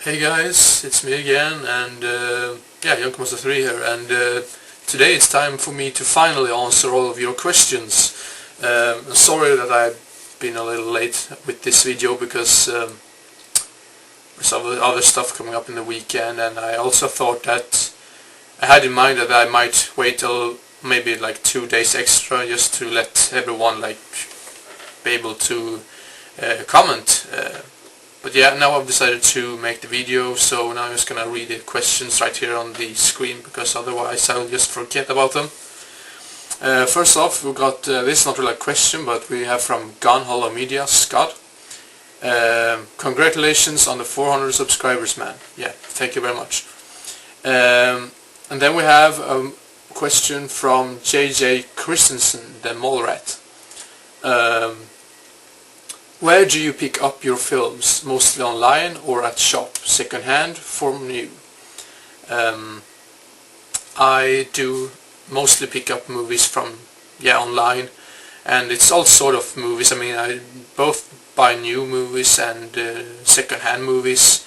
Hey guys, it's me again, and yeah, Youngmonster3 here, and today it's time for me to finally answer all of your questions. I'm sorry that I've been a little late with this video because there's other stuff coming up in the weekend, and I also thought that I had in mind that I might wait till maybe like 2 days extra just to let everyone be able to comment. But yeah, now I've decided to make the video, so now I'm just gonna read the questions right here on the screen, because otherwise I'll just forget about them. First off, we've got, this is not really a question, but we have from Gun Hollow Media, Scott. Congratulations on the 400 subscribers, man. Yeah, thank you very much. And then we have a question from JJ Christensen, the Mole Rat. Where do you pick up your films? Mostly online or at shop? Second hand, from new? I do mostly pick up movies from online, and it's all sort of movies. I mean, I both buy new movies and second hand movies.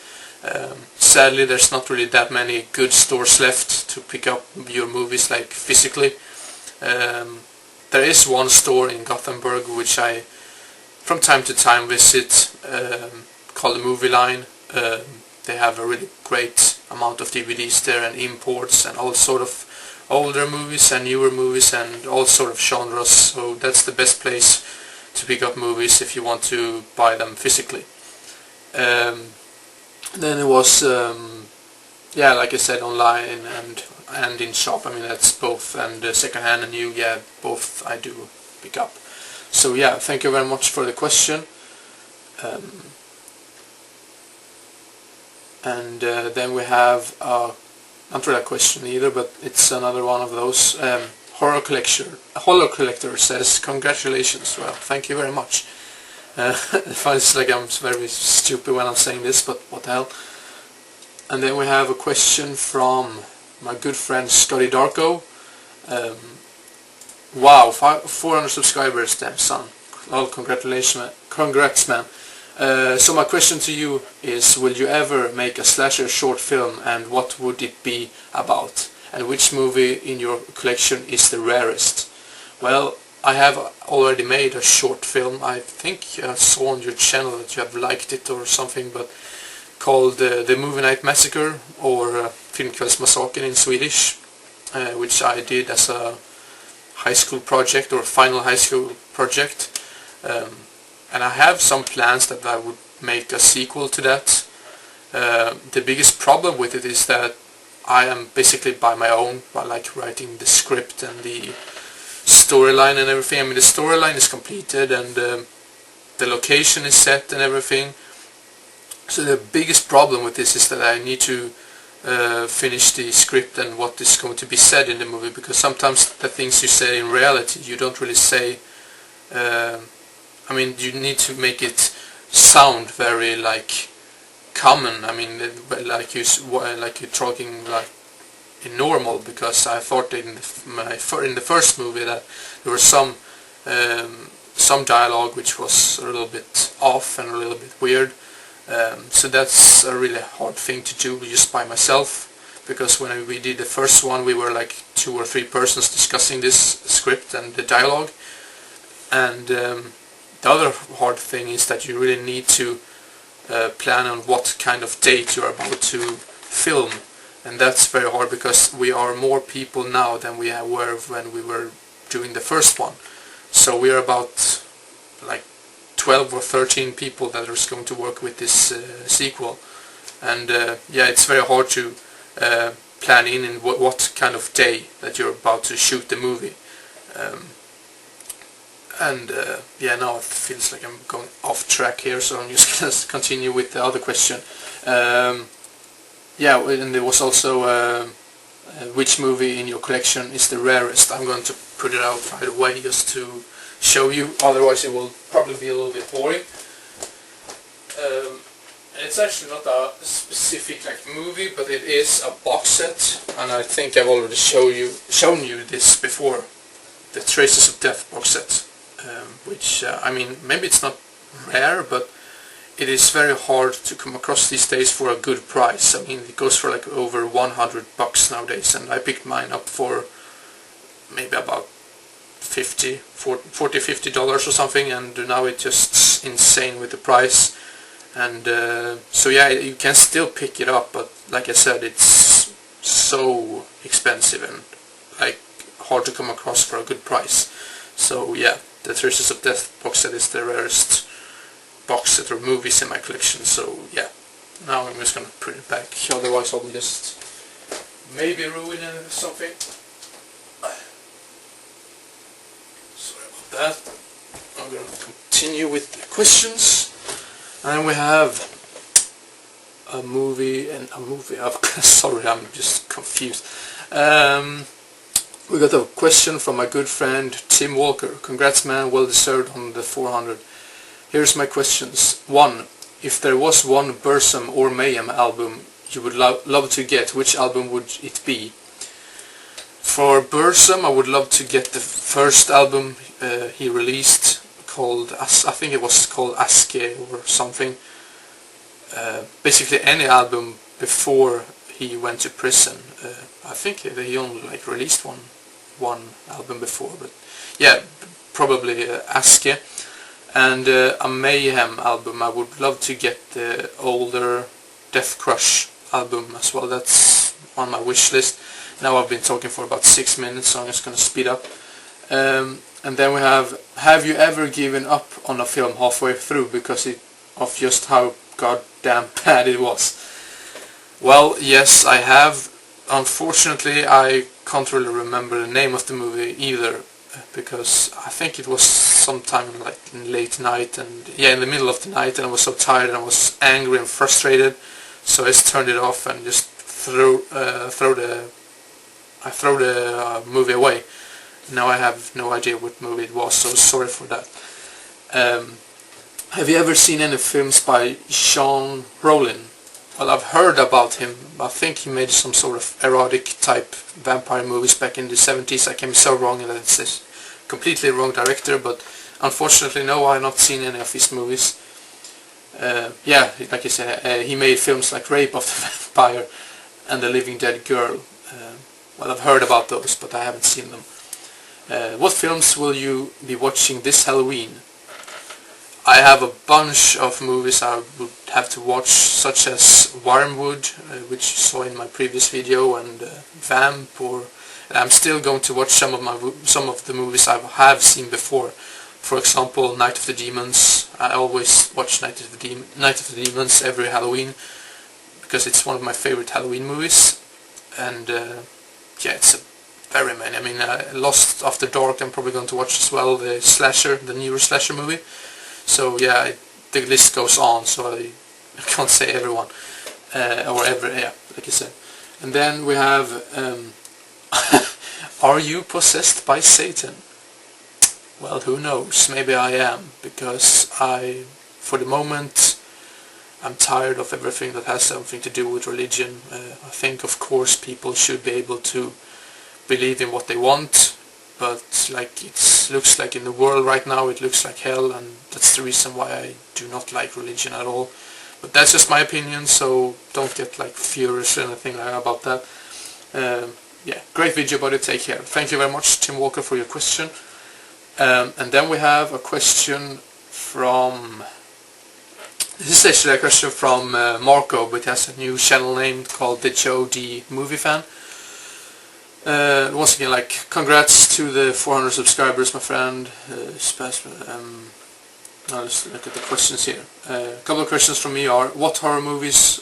Sadly, there's not really that many good stores left to pick up your movies physically. There is one store in Gothenburg which I from time to time visit, called the Movie Line. They have a really great amount of DVDs there and imports and all sort of older movies and newer movies and all sort of genres, so that's the best place to pick up movies if you want to buy them physically. Then it was like I said, online and in shop. I mean, that's both, and second hand and new, both I do pick up. So yeah, thank you very much for the question. Then we have not really a question either, but it's another one of those. Horror Collector says, congratulations. Well, thank you very much. It feels like I'm very stupid when I'm saying this, but what the hell. And then we have a question from my good friend Scotty Darko. Wow, 400 subscribers, damn son. Well, congrats man. So my question to you is, will you ever make a slasher short film, and what would it be about? And which movie in your collection is the rarest? Well, I have already made a short film. I think I saw on your channel that you have liked it or something, but called The Movie Night Massacre, or Filmkvällsmassakern in Swedish, which I did as a high school project, or final high school project, and I have some plans that I would make a sequel to that. The biggest problem with it is that I am basically by my own, writing the script and the storyline and everything. I mean, the storyline is completed and the location is set and everything. So the biggest problem with this is that I need to finish the script and what is going to be said in the movie, because sometimes the things you say in reality you don't really say. I mean, you need to make it sound very common. I mean, like you're talking in normal, because I thought in the first movie that there was some dialogue which was a little bit off and a little bit weird. So that's a really hard thing to do just by myself, because when we did the first one we were 2 or 3 persons discussing this script and the dialogue. And the other hard thing is that you really need to plan on what kind of date you're about to film, and that's very hard because we are more people now than we were when we were doing the first one. So we are about 12 or 13 people that are going to work with this sequel, and it's very hard to plan in what kind of day that you're about to shoot the movie. Now it feels like I'm going off track here, so I'm just going to continue with the other question. And there was also which movie in your collection is the rarest. I'm going to put it out right away just to show you, otherwise it will probably be a little bit boring. It's actually not a specific movie, but it is a box set, and I think I've already shown you this before, the Traces of Death box set, which I mean, maybe it's not rare, but it is very hard to come across these days for a good price. I mean, it goes for like over $100 nowadays, and I picked mine up for maybe about $40-50 or something, and now it's just insane with the price. And so yeah, you can still pick it up, but like I said, it's so expensive and like hard to come across for a good price. So yeah, the Treasures of Death box set is the rarest box set or movies in my collection. So yeah, now I'm just gonna put it back, otherwise I'll just maybe ruin something. Sorry about that. I'm gonna continue with the questions. And we have a movie sorry, I'm just confused. We got a question from my good friend Tim Walker. Congrats man, well deserved on the 400. Here's my questions. 1. If there was one Burzum or Mayhem album you would love to get, which album would it be? For Burzum, I would love to get the first album he released, called, I think it was called Aske or something. Basically any album before he went to prison. I think he only like released one album before, but yeah, probably Aske. And a Mayhem album. I would love to get the older Death Crush album as well. That's on my wish list. Now I've been talking for about 6 minutes, so I'm just going to speed up. And then we have you ever given up on a film halfway through because of just how goddamn bad it was? Well, yes, I have. Unfortunately, I can't really remember the name of the movie either, because I think it was sometime like in late night, and yeah, in the middle of the night, and I was so tired and I was angry and frustrated, so I just turned it off and just throw the movie away. Now I have no idea what movie it was, so sorry for that. Have you ever seen any films by Sean Rowling? Well, I've heard about him. I think he made some sort of erotic type vampire movies back in the 70s. I can be so wrong, and it's a completely wrong director, but unfortunately no, I have not seen any of his movies. Yeah, like I said, he made films like Rape of the Vampire and The Living Dead Girl. Well, I've heard about those, but I haven't seen them. What films will you be watching this Halloween? I have a bunch of movies I would have to watch, such as Wormwood, which you saw in my previous video, and Vamp. I'm still going to watch some of the movies I have seen before. For example, Night of the Demons. I always watch Night of the Demons every Halloween because it's one of my favorite Halloween movies. And yeah, it's very many. I mean, Lost After Dark I'm probably going to watch as well, the newer slasher movie. So yeah, the list goes on, so I can't say everyone, yeah, like I said. And then we have, are you possessed by Satan? Well, who knows, maybe I am, because for the moment, I'm tired of everything that has something to do with religion. I think, of course, people should be able to believe in what they want, but like it looks like in the world right now, it looks like hell, and that's the reason why I do not like religion at all. But that's just my opinion, so don't get like furious or anything about that. Yeah, great video, buddy. Take care. Thank you very much, Tim Walker, for your question. And then we have a question from... This is actually a question from Marco, but he has a new channel name called the Joe D Movie Fan. Once again, like, congrats to the 400 subscribers, my friend. Now let's look at the questions here. A couple of questions from me are: what horror movies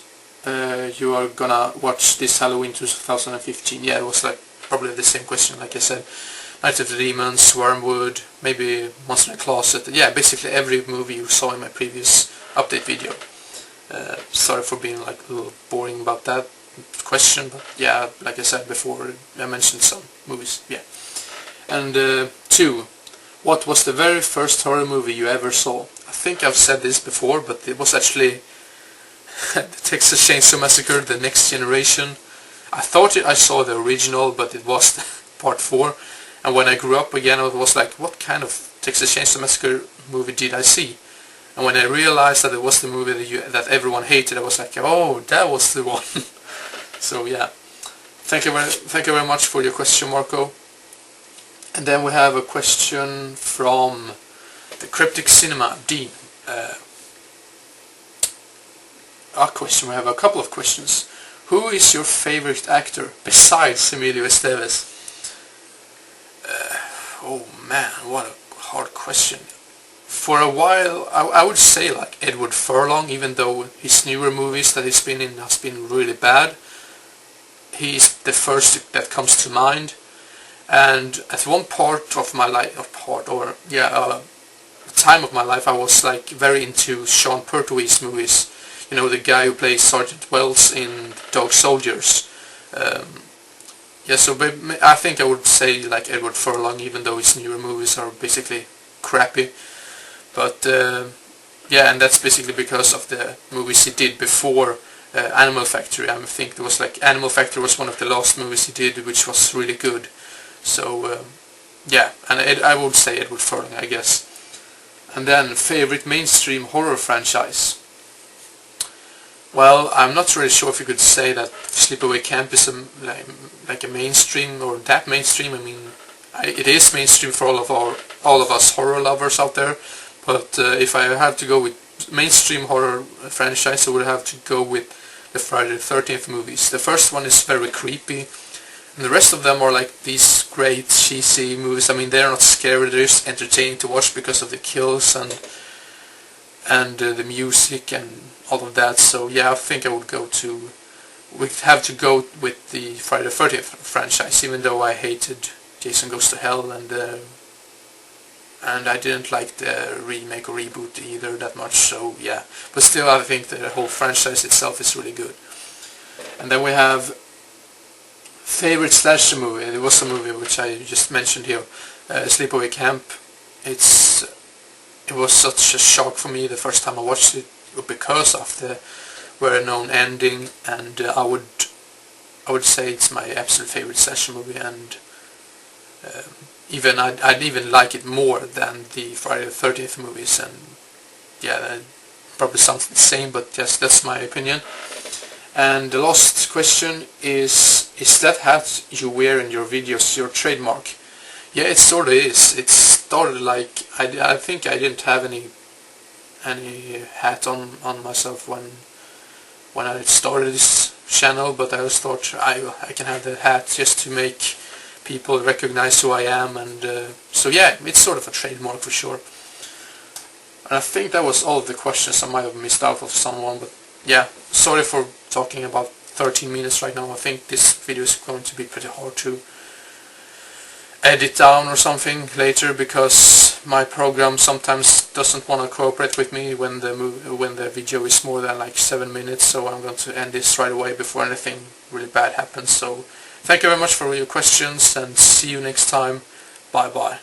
you are gonna watch this Halloween 2015? Yeah, it was like probably the same question, like I said. Night of the Demons, Wormwood, maybe Monster in the Closet. Yeah, basically every movie you saw in my previous update video. Sorry for being like a little boring about that question, but yeah, like I said before, I mentioned some movies, yeah. And 2, what was the very first horror movie you ever saw? I think I've said this before, but it was actually the Texas Chainsaw Massacre, The Next Generation. I thought I saw the original, but it was part 4, and when I grew up again, I was like, what kind of Texas Chainsaw Massacre movie did I see? And when I realized that it was the movie that everyone hated, I was like, oh, that was the one. So yeah, thank you very much for your question, Marco. And then we have a question from the Cryptic Cinema, Dean. We have a couple of questions. Who is your favorite actor besides Emilio Estevez? Oh man, what a hard question. For a while, I would say like Edward Furlong, even though his newer movies that he's been in has been really bad. He's the first that comes to mind. And at one part of my life, time of my life, I was like very into Sean Pertwee's movies. You know, the guy who plays Sergeant Wells in Dog Soldiers. Yeah, so I think I would say like Edward Furlong, even though his newer movies are basically crappy. But yeah, and that's basically because of the movies he did before Animal Factory. I think it was like Animal Factory was one of the last movies he did, which was really good. So yeah, and I would say Edward Furlong, I guess. And then favorite mainstream horror franchise. Well, I'm not really sure if you could say that Sleepaway Camp is like a mainstream or that mainstream. I mean, it is mainstream for all of us horror lovers out there. But if I had to go with mainstream horror franchise, I would have to go with the Friday the 13th movies. The first one is very creepy, and the rest of them are like these great cheesy movies. I mean, they're not scary; they're just entertaining to watch because of the kills and the music and all of that. So yeah, I think we'd have to go with the Friday the 13th franchise, even though I hated Jason Goes to Hell and I didn't like the remake or reboot either that much. So yeah, but still I think the whole franchise itself is really good. And then we have favorite slasher movie. It was a movie which I just mentioned here, Sleepaway Camp. It was such a shock for me the first time I watched it because of the well-known ending, and I would say it's my absolute favorite slasher movie, and I'd even like it more than the Friday the 13th movies. And yeah, that probably sounds the same, but yes, that's my opinion. And the last question is that hat you wear in your videos your trademark? Yeah, it sort of is. It started like I think I didn't have any hat on myself when I started this channel, but I always thought I can have the hat just to make people recognize who I am, and so yeah, it's sort of a trademark for sure. And I think that was all of the questions. I might have missed out of someone, but yeah, sorry for talking about 13 minutes right now. I think this video is going to be pretty hard to edit down or something later, because my program sometimes doesn't want to cooperate with me when the video is more than like 7 minutes. So I'm going to end this right away before anything really bad happens. So thank you very much for your questions, and see you next time. Bye bye.